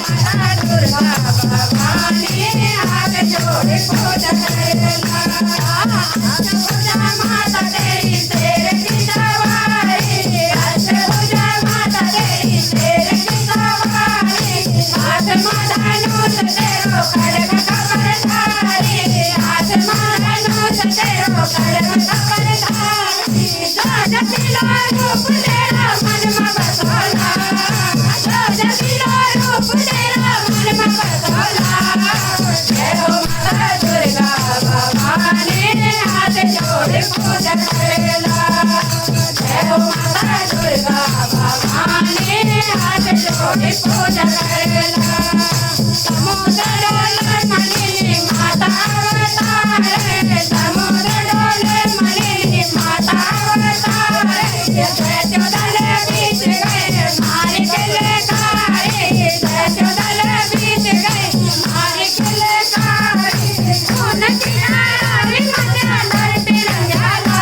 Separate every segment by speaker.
Speaker 1: माता दुर्गा भवानी हाथ जोड़े पूजा करेला पूजा माता तेरी शेर की सवारी पूजा माता तेरी शेर की सवारी हाथ माता नूत तेरो खड़ग खबरदारी हाथ माता नूत तेरो खड़ग खबरदारी जगतिला रूप तेरा मन में बसोला जगतिला रूप तेरा मन में बसोला जय हो माता दुर्गा भवानी हाथ जोड़े पूजा करेला जय हो माता दुर्गा भवानी हाथ जोड़े पूजा करेला समुद्र डोले मलिनी माता अवतारे समुद्र डोले मलिनी माता अवतारे दैत्यो दल बीच गए मार के लेकारे दैत्यो दल बीच गए मार के लेकारे खून की धारा मचा धरती रंगाला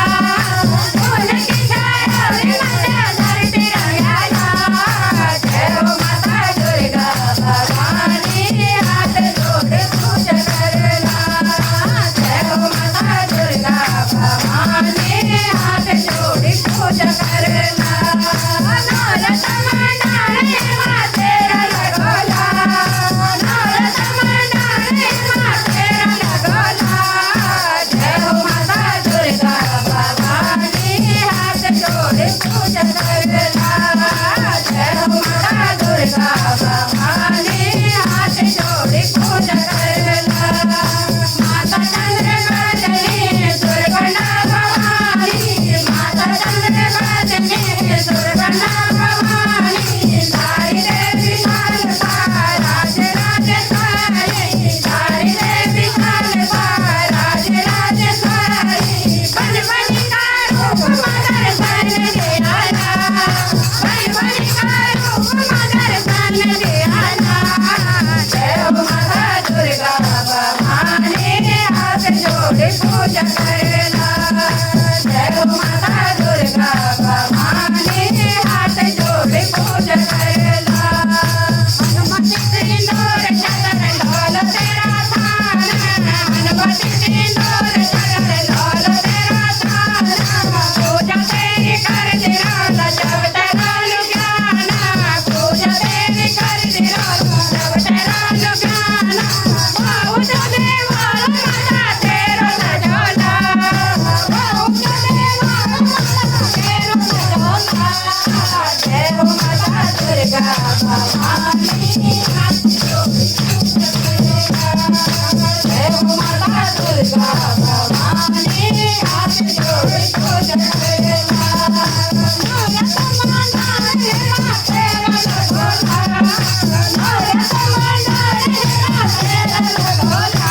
Speaker 1: खून की धारा मचा धरती रंगाला जय हो माता दुर्गा भवानी हाथ जोड़े पूजा करेला जय हो माता दुर्गा भवानी हाथ जोड़े पूजा करेला नौरत मंडारे माँ तेरा लगोला नौरत मंडारे माँ तेरा लगोला जय हो माता दुर्गा भवानी हाथ जोड़े पूजा करेला जय हो माता दुर्गा भवानी हाथ जोड़े पूजा करेला माता चंद्रवदनी दुर्गना भवानी माता चंद्रवदनी दुर्गना भवानी सारी देवी मालवा राज राजेश्वरी सारी देवी मालवा राज राजेश्वरी बन बन का रूप मगर सन दे आना बन बन का रूप मगर सन दे आना जय हो माता दुर्गा भवानी हाथ जोड़े पूजा करेला जय हो माता दुर्गा भवानी हाथ जोड़े पूजा करेला हनुमति सिंदूर चक्र लाल तेरा थान हनुमति सिंदूर चक्र लाल तेरा थान पूजा तेरी कर दिराला जब तेरा ज्ञान पूजा तेरी कर दिराला जब तेरा ज्ञान बहुत देवाल माता तेरो सजोला बहुत देवाल माता तेरो सजोला जय हो माता दुर्गा भवानी हाथ जोड़े पूजा करेला जय हो माता दुर्गा भवानी हाथ जोड़े पूजा करेला नौरत मंडारे माँ तेरा लगोला नौरत मंडारे माँ तेरा लगोला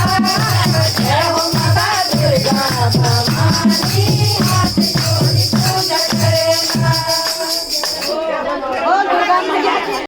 Speaker 1: जय हो माता दुर्गा भवानी